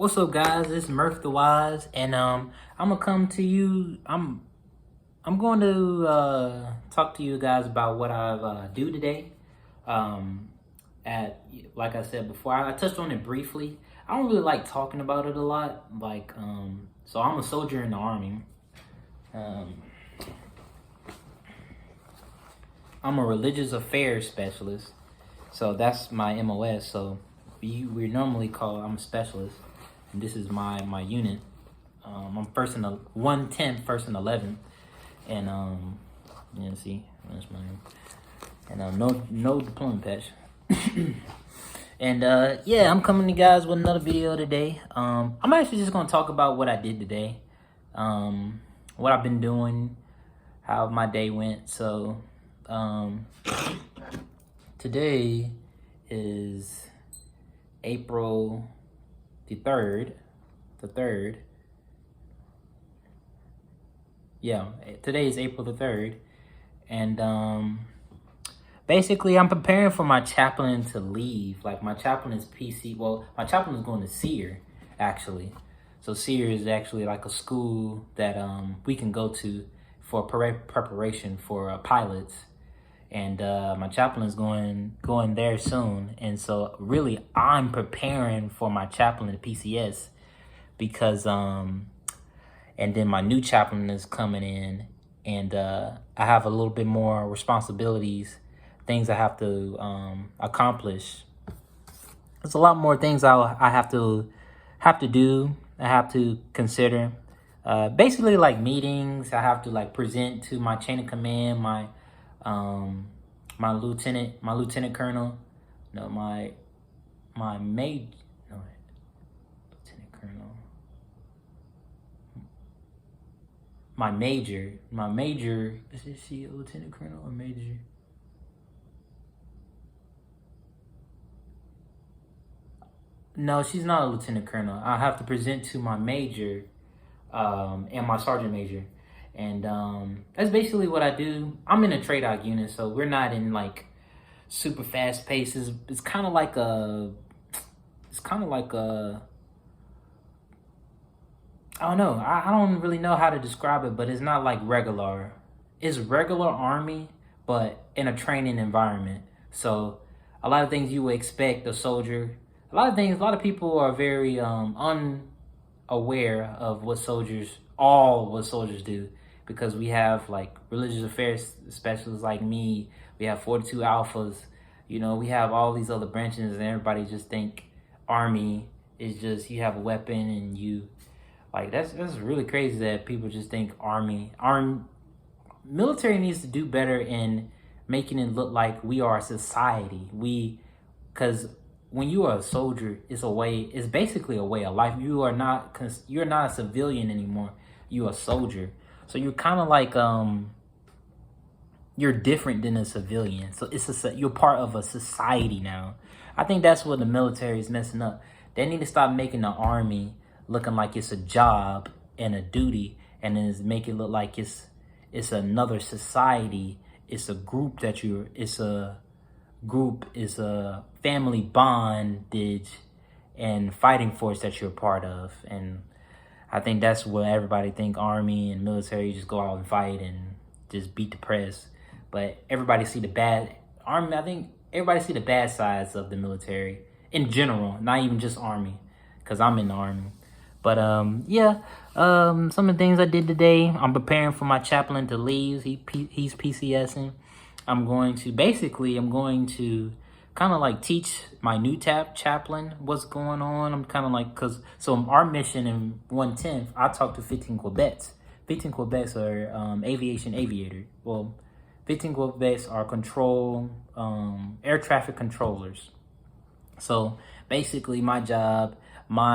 What's up, guys? It's Murph the Wise, and I'm gonna come to you. I'm going to talk to you guys about what I do today. Um, at Like I said before, I touched on it briefly. I don't really like talking about it a lot. So I'm a soldier in the army. Um, I'm a religious affairs specialist. So that's my MOS. So we normally call I'm a specialist, and this is my unit. I'm first in the 110th, first and 11th, and see that's my name. And no deployment patch. And yeah, I'm coming to you guys with another video today. I'm actually just gonna talk about what I did today, what I've been doing, how my day went. So today is April the 3rd. Yeah, today is April the 3rd. And basically I'm preparing for my chaplain to leave. Like, my chaplain is PC. Well, my chaplain is going to SEER, actually. So SEER is actually like a school that we can go to for preparation for pilots. And my chaplain is going there soon. And so really I'm preparing for my chaplain at PCS because and then my new chaplain is coming in, and I have a little bit more responsibilities, things I have to accomplish. There's a lot more things I have to do. I have to consider. Basically, like meetings. I have to like present to my chain of command, my lieutenant colonel, no, my major, no, lieutenant colonel. My major, is she a lieutenant colonel or major? No, she's not a lieutenant colonel. I have to present to my major and my sergeant major. And that's basically what I do. I'm in a TRADOC unit, so we're not in like super fast paces. It's kind of like I don't know. I don't really know how to describe it, but it's not like regular. It's regular Army, but in a training environment. So a lot of things you would expect a soldier. A lot of people are very unaware of what soldiers do, because we have like religious affairs specialists like me. We have 42 alphas. We have all these other branches, and everybody just think Army is just you have a weapon and you. Like, that's really crazy that people just think military needs to do better in making it look like we are a society. Because when you are a soldier, it's basically a way of life. You're not a civilian anymore. You're a soldier. So you're kind of like, you're different than a civilian. So you're part of a society now. I think that's what the military is messing up. They need to stop making the Army looking like it's a job and a duty, and then make it look like it's another society. It's a group it's a family bondage and fighting force that you're a part of. And I think that's what everybody think Army and military just go out and fight and just beat the press. But everybody see the bad Army. I think everybody see the bad sides of the military in general, not even just Army, because I'm in the Army. But yeah, some of the things I did today, I'm preparing for my chaplain to leave. He's PCSing. I'm going to kind of like teach my new chaplain what's going on. I'm kind of like, so our mission in 110th, I talked to 15 Quebets. 15 Quebets are aviation aviator. Well, 15 Quebets are air traffic controllers. So basically my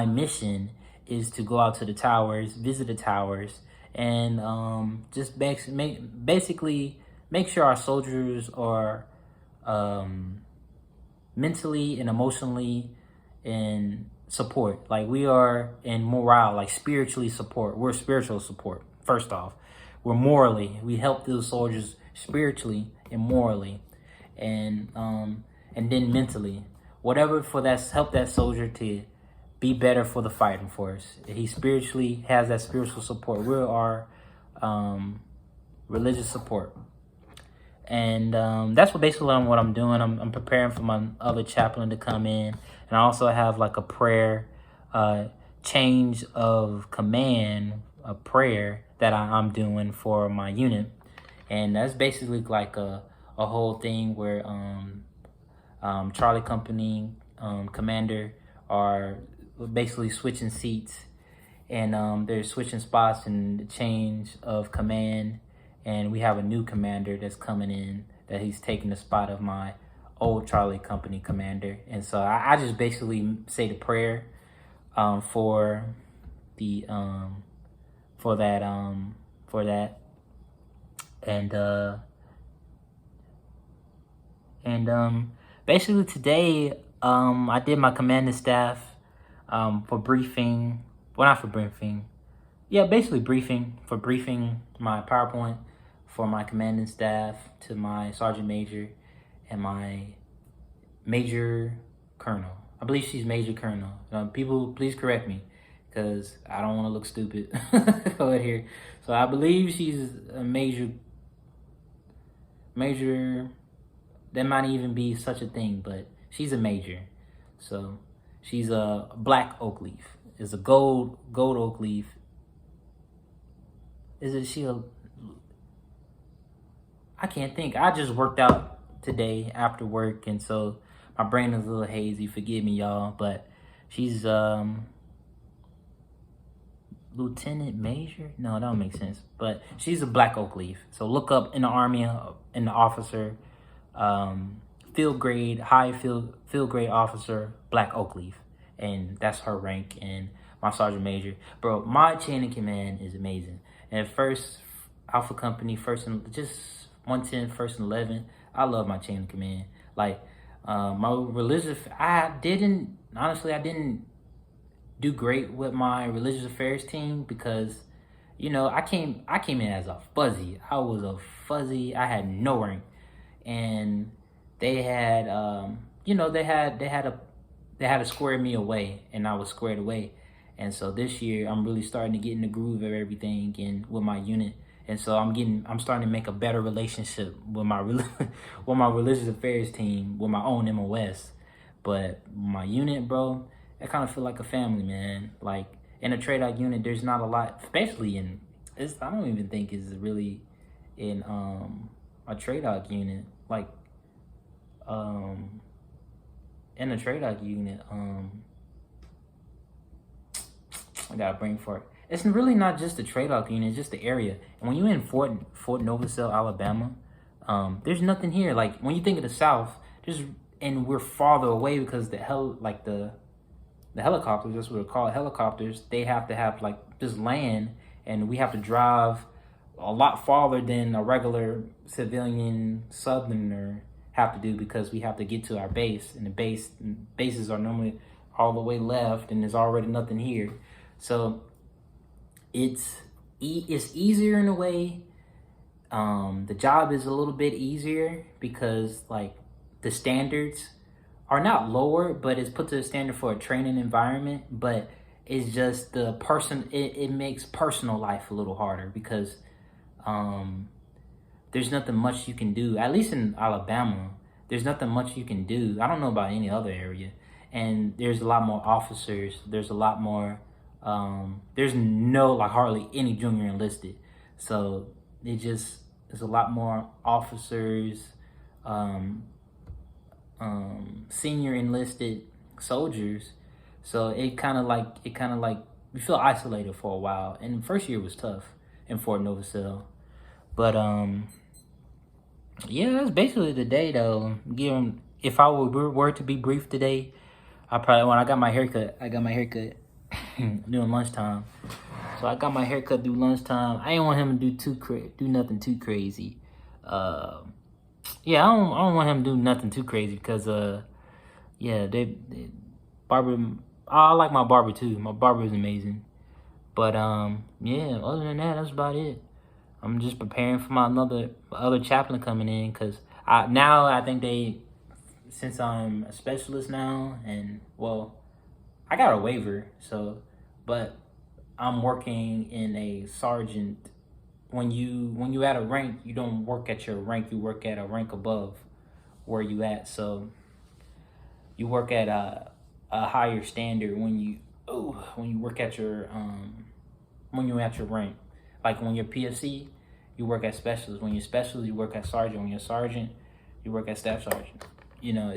mission is to go out to the towers, visit the towers, and just basically make sure our soldiers are mentally and emotionally in support. Like, we are in morale, like spiritually support. We're spiritual support, first off. We help those soldiers spiritually and morally, and then mentally. Whatever for help that soldier to be better for the fighting force. He spiritually has that spiritual support. We're our religious support. And that's basically what I'm doing. I'm preparing for my other chaplain to come in. And I also have like a prayer, change of command, a prayer that I'm doing for my unit. And that's basically like a whole thing where Charlie Company commander are basically switching seats. And they're switching spots and the change of command. And we have a new commander that's coming in, that he's taking the spot of my old Charlie Company commander. And so I just basically say the prayer for the for that. And basically today I did my commanding staff for briefing. Well, not for briefing. Yeah, basically briefing my PowerPoint for my commanding staff to my sergeant major and my major colonel. I believe she's major colonel. People, please correct me because I don't want to look stupid over here. So I believe she's a major. There might even be such a thing, but she's a major. So she's a black oak leaf. It's a gold oak leaf. I can't think. I just worked out today after work, and so my brain is a little hazy. Forgive me, y'all. But she's lieutenant major. No, that don't make sense. But she's a black oak leaf. So look up in the Army, in the officer, field grade, high field grade officer, black oak leaf, and that's her rank. And my sergeant major, bro. My chain of command is amazing. And first Alpha Company, just 110, first and 11. I love my chain of command. Like my religious, I didn't do great with my religious affairs team because, I came in as a fuzzy. I was a fuzzy. I had no rank, and they had, they had to square me away, and I was squared away. And so this year, I'm really starting to get in the groove of everything and with my unit. And so I'm starting to make a better relationship with my with my religious affairs team, with my own MOS. But my unit, bro, I kind of feel like a family, man. Like in a TRADOC unit, there's not a lot, especially I don't even think it's really in a TRADOC unit. Like in a TRADOC unit, I got a brain for it. It's really not just the TRADOC unit, it's just the area. And when you're in Fort Novosel, Alabama, there's nothing here. Like when you think of the South, and we're farther away because the helicopters, that's what we call it, helicopters, they have to have like this land, and we have to drive a lot farther than a regular civilian southerner have to do because we have to get to our base, and the bases are normally all the way left, and there's already nothing here. So it's easier in a way. The job is a little bit easier because like the standards are not lower, but it's put to the standard for a training environment. But it's just it makes personal life a little harder because there's nothing much you can do. At least in Alabama, there's nothing much you can do. I don't know about any other area. And there's a lot more officers. There's a lot more. There's hardly any junior enlisted. So there's a lot more officers, senior enlisted soldiers. So it kind of like you feel isolated for a while. And the first year was tough in Fort Novosel. But yeah, that's basically the day though. If I were to be brief today, when I got my haircut during lunchtime. So I got my haircut during lunchtime. I didn't want him to do nothing too crazy. Yeah, I don't want him to do nothing too crazy because I like my barber too. My barber is amazing. But yeah, other than that, that's about it. I'm just preparing for my other chaplain coming in because I think since I'm a specialist now, and well, I got a waiver, so, but I'm working in a sergeant. When you at a rank, you don't work at your rank. You work at a rank above where you at. So you work at a higher standard when you work at your when you're at your rank. Like when you're PFC, you work as specialist. When you're specialist, you work as sergeant. When you're sergeant, you work as staff sergeant. You know,